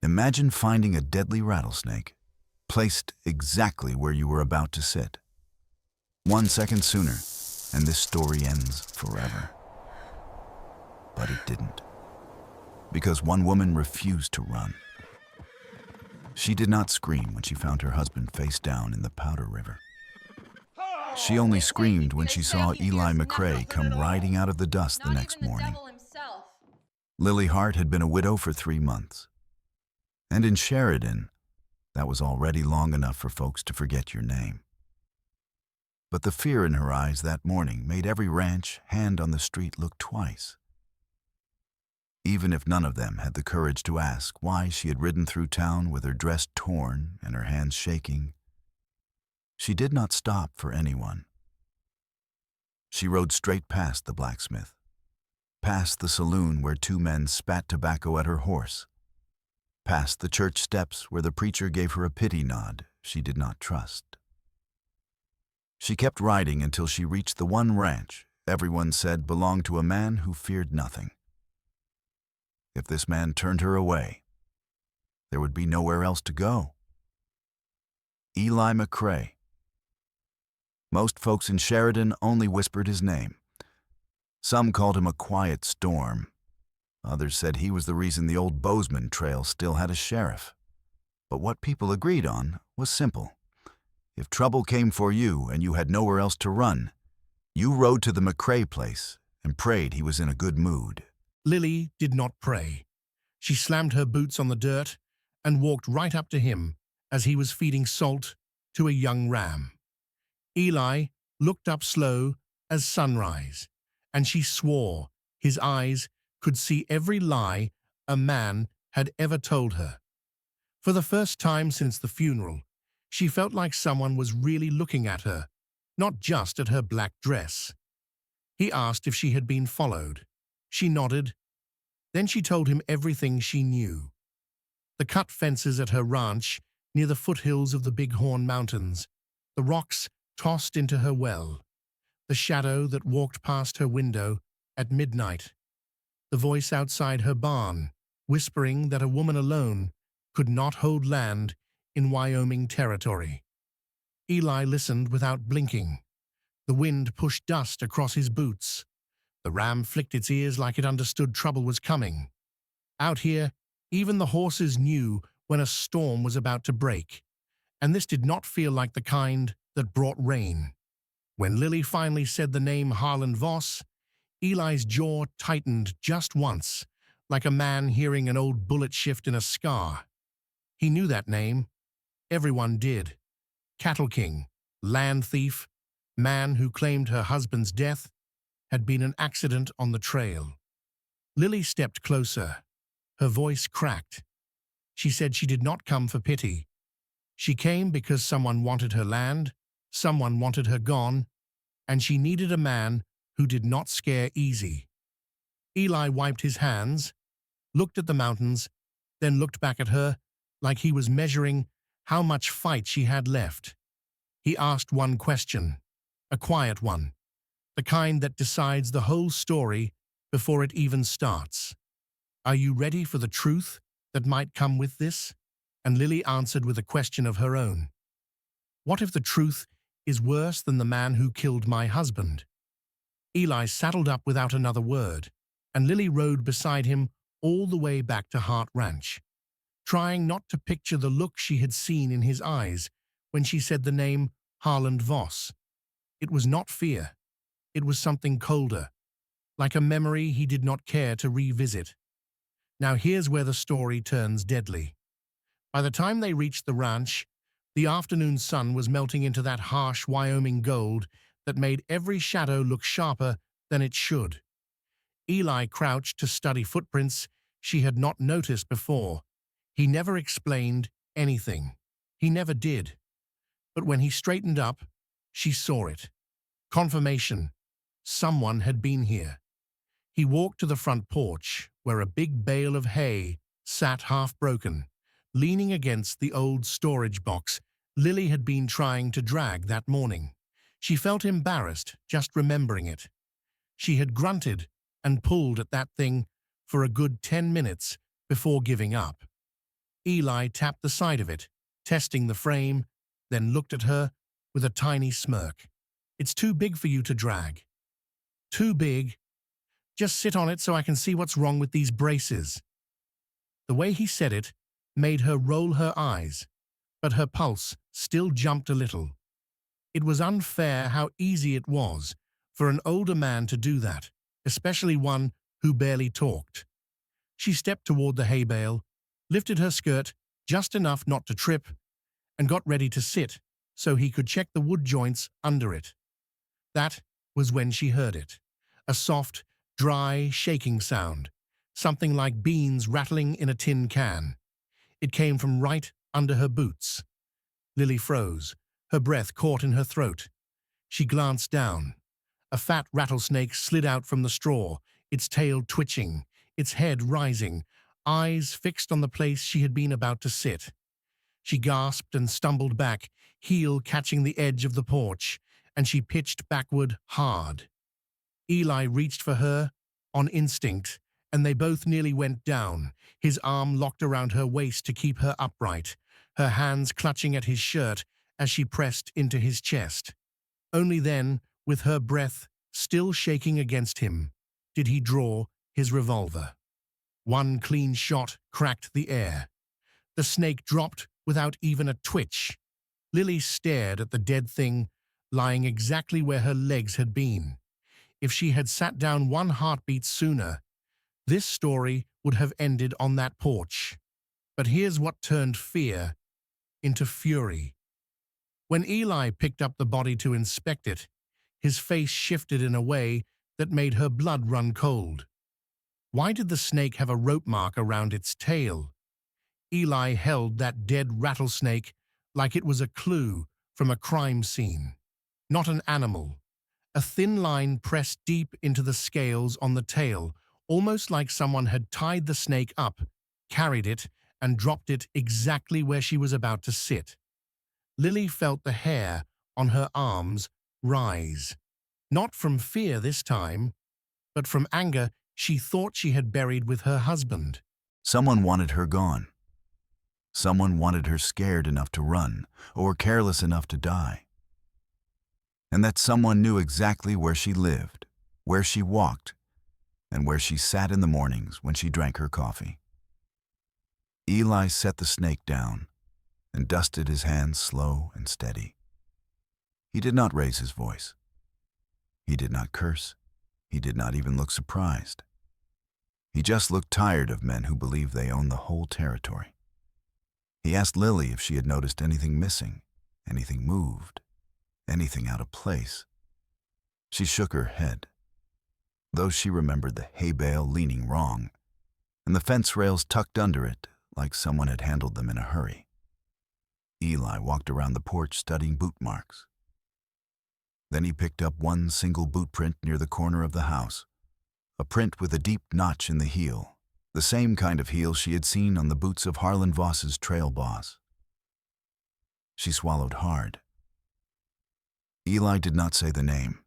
Imagine finding a deadly rattlesnake, placed exactly where you were about to sit. 1 second sooner, and this story ends forever. But it didn't, because one woman refused to run. She did not scream when she found her husband face down in the Powder River. She only screamed when she saw Eli McCrae come riding out of the dust the next morning. Lily Hart had been a widow for 3 months. And in Sheridan, that was already long enough for folks to forget your name. But the fear in her eyes that morning made every ranch hand on the street look twice. Even if none of them had the courage to ask why she had ridden through town with her dress torn and her hands shaking, she did not stop for anyone. She rode straight past the blacksmith, past the saloon where 2 men spat tobacco at her horse, past the church steps where the preacher gave her a pity nod she did not trust. She kept riding until she reached the one ranch everyone said belonged to a man who feared nothing. If this man turned her away, there would be nowhere else to go. Eli McCrae. Most folks in Sheridan only whispered his name. Some called him a quiet storm. Others said he was the reason the old Bozeman Trail still had a sheriff. But what people agreed on was simple. If trouble came for you and you had nowhere else to run, you rode to the McCrae place and prayed he was in a good mood. Lily did not pray. She slammed her boots on the dirt and walked right up to him as he was feeding salt to a young ram. Eli looked up slow as sunrise, and she swore his eyes could see every lie a man had ever told her. For the first time since the funeral, she felt like someone was really looking at her, not just at her black dress. He asked if she had been followed. She nodded. Then she told him everything she knew. The cut fences at her ranch near the foothills of the Bighorn Mountains, the rocks tossed into her well, the shadow that walked past her window at midnight, the voice outside her barn whispering that a woman alone could not hold land in Wyoming territory. Eli listened without blinking. The wind pushed dust across his boots. The ram flicked its ears like it understood trouble was coming. Out here, even the horses knew when a storm was about to break, and this did not feel like the kind that brought rain. When Lily finally said the name Harland Voss, Eli's jaw tightened just once, like a man hearing an old bullet shift in a scar. He knew that name. Everyone did. Cattle king, land thief, man who claimed her husband's death had been an accident on the trail. Lily stepped closer. Her voice cracked. She said she did not come for pity. She came because someone wanted her land, someone wanted her gone, and she needed a man who did not scare easy. Eli wiped his hands, looked at the mountains, then looked back at her like he was measuring how much fight she had left. He asked one question, a quiet one, the kind that decides the whole story before it even starts. Are you ready for the truth that might come with this? And Lily answered with a question of her own. What if the truth is worse than the man who killed my husband? Eli saddled up without another word, and Lily rode beside him all the way back to Hart Ranch, trying not to picture the look she had seen in his eyes when she said the name Harland Voss. It was not fear. It was something colder, like a memory he did not care to revisit. Now here's where the story turns deadly. By the time they reached the ranch, the afternoon sun was melting into that harsh Wyoming gold that made every shadow look sharper than it should. Eli crouched to study footprints she had not noticed before. He never explained anything. He never did. But when he straightened up, she saw it. Confirmation. Someone had been here. He walked to the front porch, where a big bale of hay sat half-broken, leaning against the old storage box Lily had been trying to drag that morning. She felt embarrassed just remembering it. She had grunted and pulled at that thing for a good 10 minutes before giving up. Eli tapped the side of it, testing the frame, then looked at her with a tiny smirk. "It's too big for you to drag." "Too big? Just sit on it so I can see what's wrong with these braces." The way he said it made her roll her eyes, but her pulse still jumped a little. It was unfair how easy it was for an older man to do that, especially one who barely talked. She stepped toward the hay bale, lifted her skirt just enough not to trip, and got ready to sit so he could check the wood joints under it. That was when she heard it. A soft, dry, shaking sound, something like beans rattling in a tin can. It came from right under her boots. Lily froze, her breath caught in her throat. She glanced down. A fat rattlesnake slid out from the straw, its tail twitching, its head rising, eyes fixed on the place she had been about to sit. She gasped and stumbled back, heel catching the edge of the porch, and she pitched backward hard. Eli reached for her on instinct, and they both nearly went down, his arm locked around her waist to keep her upright, her hands clutching at his shirt as she pressed into his chest. Only then, with her breath still shaking against him, did he draw his revolver. One clean shot cracked the air. The snake dropped without even a twitch. Lily stared at the dead thing, lying exactly where her legs had been. If she had sat down one heartbeat sooner, this story would have ended on that porch. But here's what turned fear into fury. When Eli picked up the body to inspect it, his face shifted in a way that made her blood run cold. Why did the snake have a rope mark around its tail? Eli held that dead rattlesnake like it was a clue from a crime scene, not an animal. A thin line pressed deep into the scales on the tail, almost like someone had tied the snake up, carried it, and dropped it exactly where she was about to sit. Lily felt the hair on her arms rise, not from fear this time, but from anger she thought she had buried with her husband. Someone wanted her gone. Someone wanted her scared enough to run, or careless enough to die. And that someone knew exactly where she lived, where she walked, and where she sat in the mornings when she drank her coffee. Eli set the snake down and dusted his hands slow and steady. He did not raise his voice. He did not curse. He did not even look surprised. He just looked tired of men who believe they own the whole territory. He asked Lily if she had noticed anything missing, anything moved, anything out of place. She shook her head, though she remembered the hay bale leaning wrong, and the fence rails tucked under it like someone had handled them in a hurry. Eli walked around the porch studying boot marks. Then he picked up one single boot print near the corner of the house, a print with a deep notch in the heel, the same kind of heel she had seen on the boots of Harland Voss's trail boss. She swallowed hard. Eli did not say the name.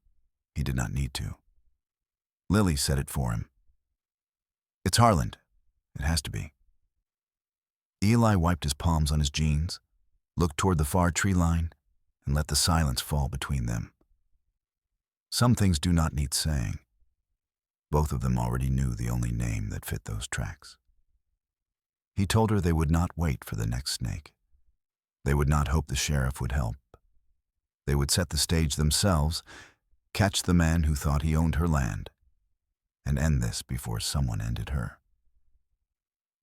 He did not need to. Lily said it for him. "It's Harland. It has to be." Eli wiped his palms on his jeans, looked toward the far tree line, and let the silence fall between them. Some things do not need saying. Both of them already knew the only name that fit those tracks. He told her they would not wait for the next snake. They would not hope the sheriff would help. They would set the stage themselves, catch the man who thought he owned her land, and end this before someone ended her.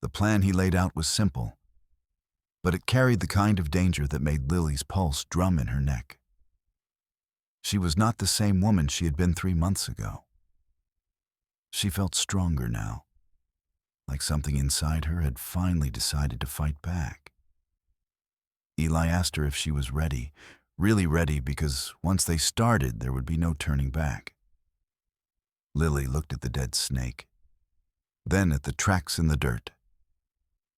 The plan he laid out was simple, but it carried the kind of danger that made Lily's pulse drum in her neck. She was not the same woman she had been 3 months ago. She felt stronger now, like something inside her had finally decided to fight back. Eli asked her if she was ready, really ready, because once they started, there would be no turning back. Lily looked at the dead snake, then at the tracks in the dirt,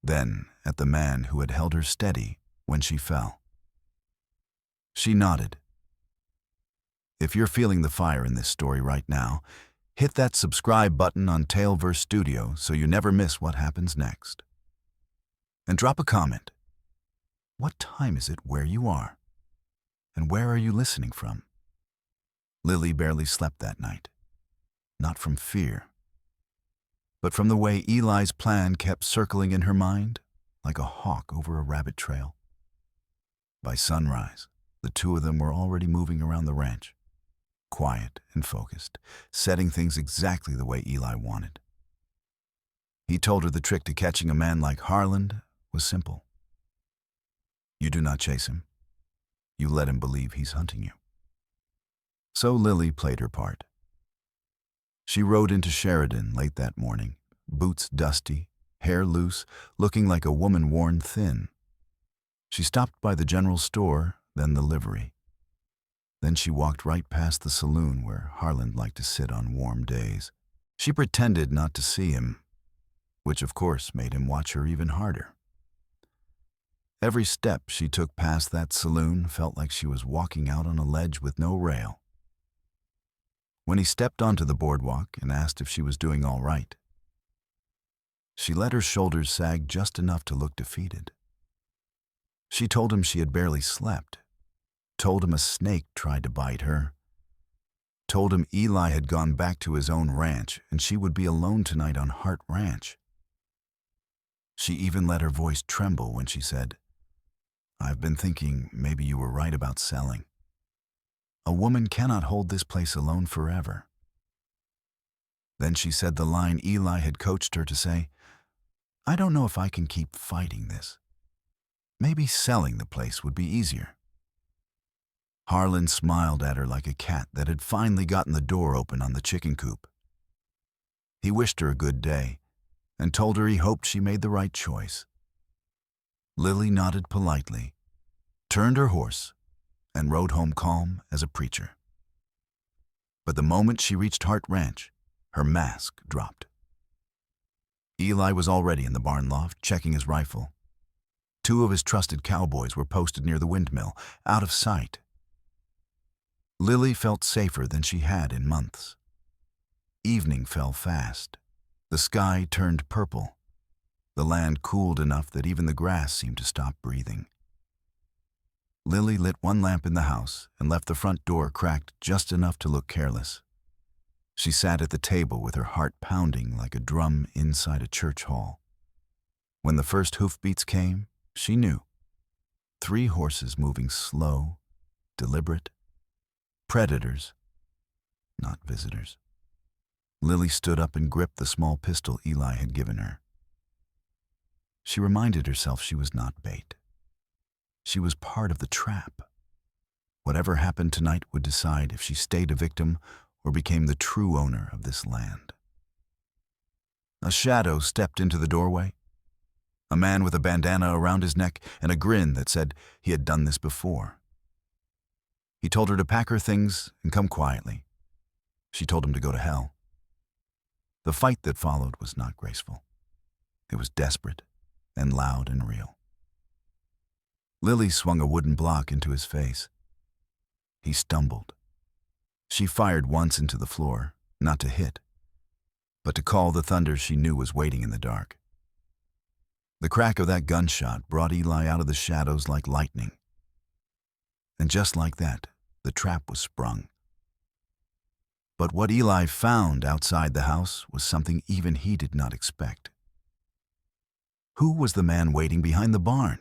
then at the man who had held her steady when she fell. She nodded. If you're feeling the fire in this story right now, hit that subscribe button on TaleVerse Studio so you never miss what happens next. and drop a comment. What time is it where you are? And where are you listening from? Lily barely slept that night. Not from fear, but from the way Eli's plan kept circling in her mind like a hawk over a rabbit trail. By sunrise, the two of them were already moving around the ranch, quiet and focused, setting things exactly the way Eli wanted. He told her the trick to catching a man like Harland was simple. You do not chase him. You let him believe he's hunting you. So Lily played her part. She rode into Sheridan late that morning, boots dusty, hair loose, looking like a woman worn thin. She stopped by the general store, then the livery. Then she walked right past the saloon where Harland liked to sit on warm days. She pretended not to see him, which of course made him watch her even harder. Every step she took past that saloon felt like she was walking out on a ledge with no rail. When he stepped onto the boardwalk and asked if she was doing all right, she let her shoulders sag just enough to look defeated. She told him she had barely slept, told him a snake tried to bite her, told him Eli had gone back to his own ranch and she would be alone tonight on Hart Ranch. She even let her voice tremble when she said, I've been thinking maybe you were right about selling. A woman cannot hold this place alone forever. Then she said the line Eli had coached her to say, I don't know if I can keep fighting this. Maybe selling the place would be easier. Harland smiled at her like a cat that had finally gotten the door open on the chicken coop. He wished her a good day and told her he hoped she made the right choice. Lily nodded politely, turned her horse, and rode home calm as a preacher. But the moment she reached Hart Ranch, her mask dropped. Eli was already in the barn loft, checking his rifle. Two of his trusted cowboys were posted near the windmill, out of sight. Lily felt safer than she had in months. Evening fell fast. The sky turned purple. The land cooled enough that even the grass seemed to stop breathing. Lily lit one lamp in the house and left the front door cracked just enough to look careless. She sat at the table with her heart pounding like a drum inside a church hall. When the first hoofbeats came, she knew. 3 horses moving slow, deliberate. Predators, not visitors. Lily stood up and gripped the small pistol Eli had given her. She reminded herself she was not bait. She was part of the trap. Whatever happened tonight would decide if she stayed a victim or became the true owner of this land. A shadow stepped into the doorway. A man with a bandana around his neck and a grin that said he had done this before. He told her to pack her things and come quietly. She told him to go to hell. The fight that followed was not graceful. It was desperate and loud and real. Lily swung a wooden block into his face. He stumbled. She fired once into the floor, not to hit, but to call the thunder she knew was waiting in the dark. The crack of that gunshot brought Eli out of the shadows like lightning. And just like that, the trap was sprung. But what Eli found outside the house was something even he did not expect. Who was the man waiting behind the barn?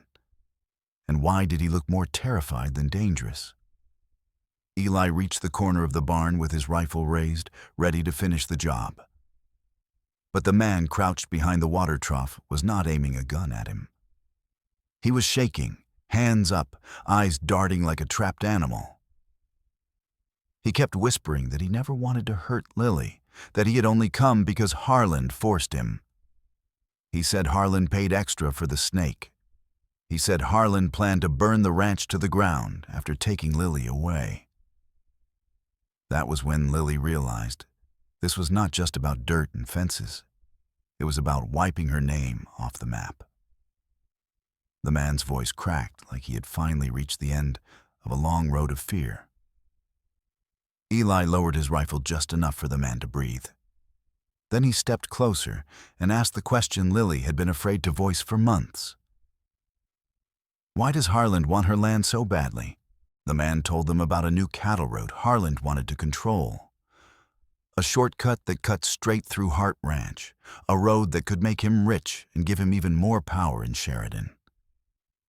And why did he look more terrified than dangerous? Eli reached the corner of the barn with his rifle raised, ready to finish the job. But the man crouched behind the water trough was not aiming a gun at him. He was shaking, hands up, eyes darting like a trapped animal. He kept whispering that he never wanted to hurt Lily, that he had only come because Harland forced him. He said Harland paid extra for the snake. He said Harland planned to burn the ranch to the ground after taking Lily away. That was when Lily realized this was not just about dirt and fences. It was about wiping her name off the map. The man's voice cracked like he had finally reached the end of a long road of fear. Eli lowered his rifle just enough for the man to breathe. Then he stepped closer and asked the question Lily had been afraid to voice for months. Why does Harland want her land so badly? The man told them about a new cattle road Harland wanted to control. A shortcut that cut straight through Hart Ranch, a road that could make him rich and give him even more power in Sheridan.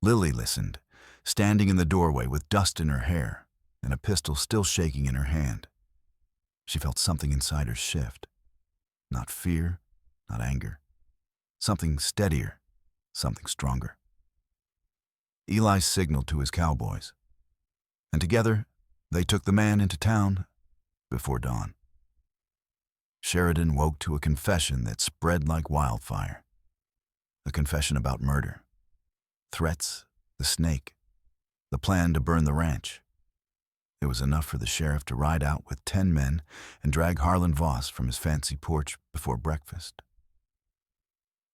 Lily listened, standing in the doorway with dust in her hair and a pistol still shaking in her hand. She felt something inside her shift. Not fear, not anger. Something steadier, something stronger. Eli signaled to his cowboys, and together they took the man into town before dawn. Sheridan woke to a confession that spread like wildfire. A confession about murder, threats, the snake, the plan to burn the ranch. It was enough for the sheriff to ride out with 10 men and drag Harland Voss from his fancy porch before breakfast.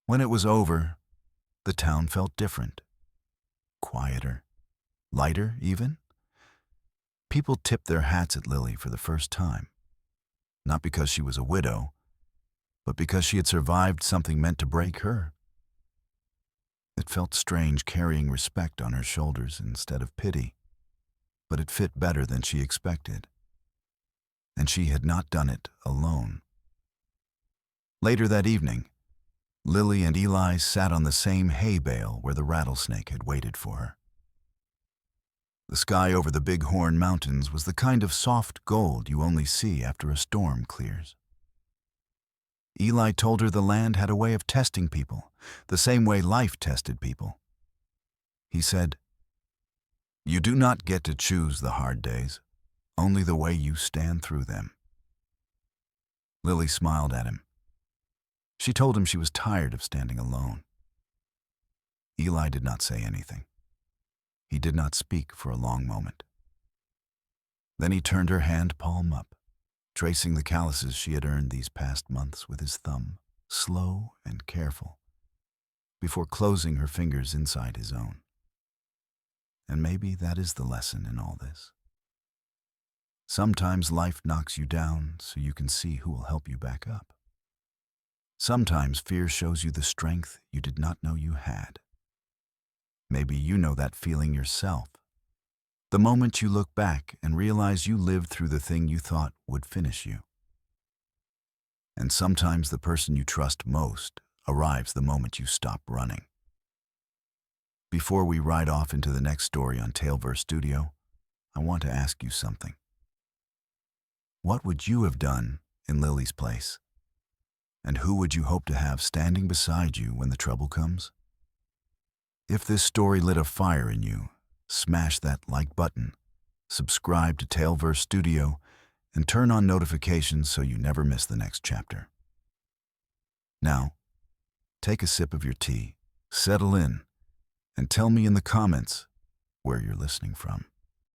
When it was over, the town felt different. Quieter, lighter even. People tipped their hats at Lily for the first time. Not because she was a widow, but because she had survived something meant to break her. It felt strange carrying respect on her shoulders instead of pity, but it fit better than she expected. And she had not done it alone. Later that evening, Lily and Eli sat on the same hay bale where the rattlesnake had waited for her. The sky over the Big Horn Mountains was the kind of soft gold you only see after a storm clears. Eli told her the land had a way of testing people, the same way life tested people. He said, "You do not get to choose the hard days, only the way you stand through them." Lily smiled at him. She told him she was tired of standing alone. Eli did not say anything. He did not speak for a long moment. Then he turned her hand palm up, tracing the calluses she had earned these past months with his thumb, slow and careful, before closing her fingers inside his own. And maybe that is the lesson in all this. Sometimes life knocks you down so you can see who will help you back up. Sometimes fear shows you the strength you did not know you had. Maybe you know that feeling yourself. The moment you look back and realize you lived through the thing you thought would finish you. And sometimes the person you trust most arrives the moment you stop running. Before we ride off into the next story on TaleVerse Studio, I want to ask you something. What would you have done in Lily's place? And who would you hope to have standing beside you when the trouble comes? If this story lit a fire in you, smash that like button, subscribe to TaleVerse Studio, and turn on notifications so you never miss the next chapter. Now, take a sip of your tea, settle in, and tell me in the comments where you're listening from.